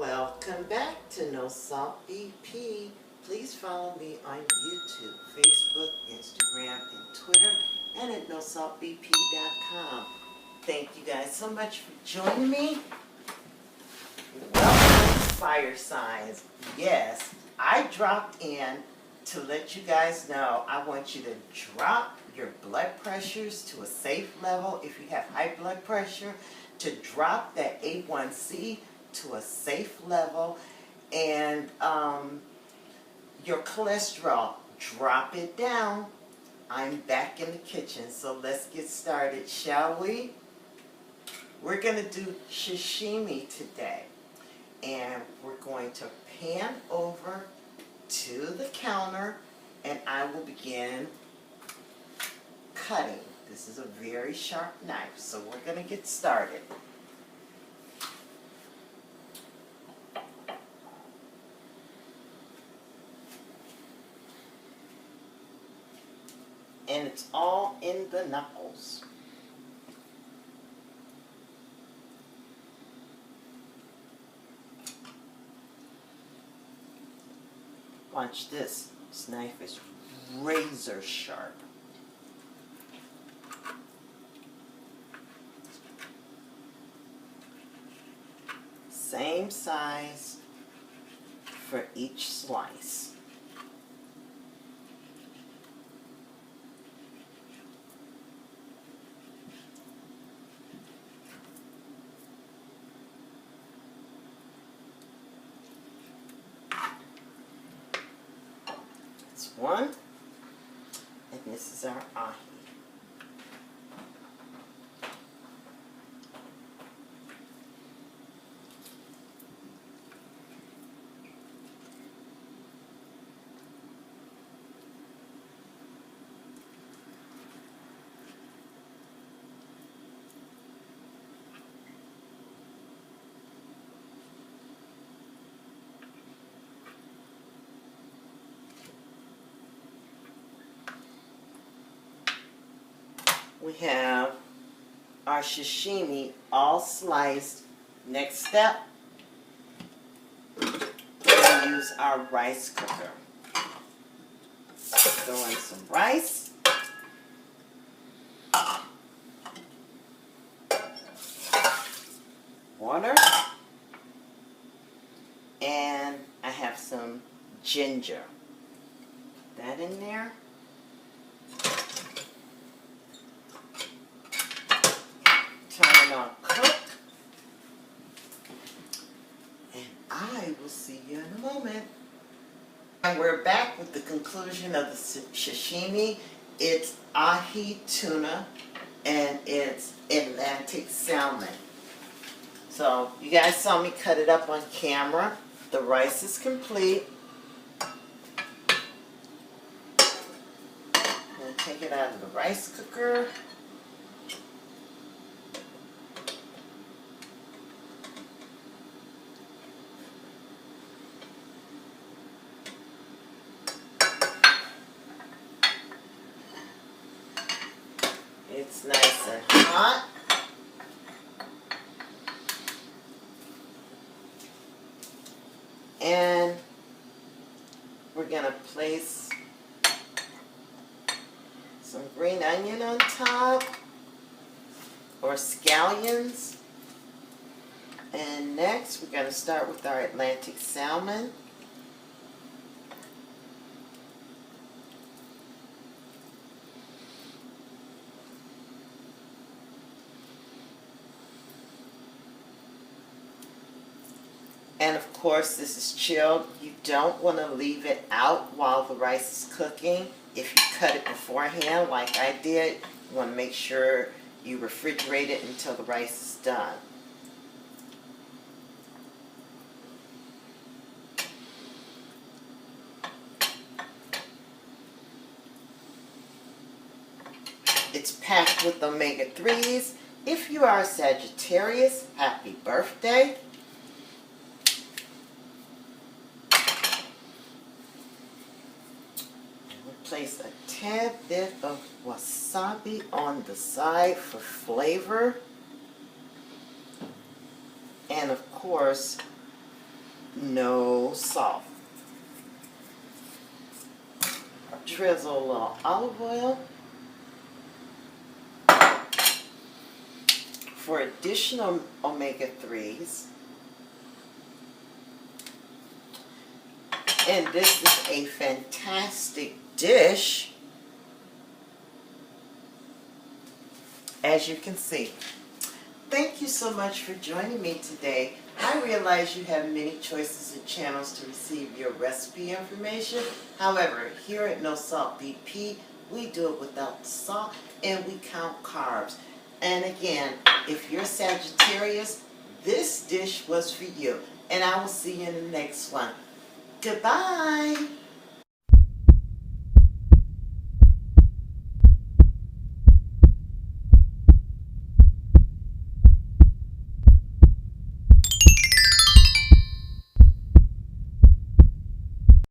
Welcome back to NoSaltBP. Please follow me on YouTube, Facebook, Instagram, and Twitter, and at NoSaltBP.com. Thank you guys so much for joining me. Welcome, fire signs. Yes, I dropped in to let you guys know I want you to drop your blood pressures to a safe level if you have high blood pressure, to drop that A1C to a safe level, and your cholesterol, drop it down. I'm back in the kitchen, so let's get started, shall we? We're going to do sashimi today, and we're going to pan over to the counter, and I will begin cutting. This is a very sharp knife, so we're going to get started. And it's all in the knuckles. Watch this. This knife is razor sharp. Same size for each slice. One, and this is our ahi. We have our sashimi all sliced. Next step, we're going to use our rice cooker. Throw in some rice. Water. And I have some ginger. Put that in there. Turn it on cook, and I will see you in a moment. And we're back with the conclusion of the sashimi. It's ahi tuna, and it's Atlantic salmon. So you guys saw me cut it up on camera. The rice is complete. I'm going to take it out of the rice cooker. It's nice and hot. And we're going to place some green onion on top, or scallions. And next we're going to start with our Atlantic salmon. And of course, this is chilled. You don't want to leave it out while the rice is cooking. If you cut it beforehand, like I did, you want to make sure you refrigerate it until the rice is done. It's packed with omega-3s. If you are a Sagittarius, happy birthday. Place a tad bit of wasabi on the side for flavor. And of course, no salt. Drizzle a little olive oil for additional omega-3s. And this is a fantastic dish, as you can see. Thank you so much for joining me today. I realize you have many choices and channels to receive your recipe information. However, here at NoSaltBP, we do it without the salt and we count carbs. And again, if you're Sagittarius, this dish was for you. And I will see you in the next one. Goodbye.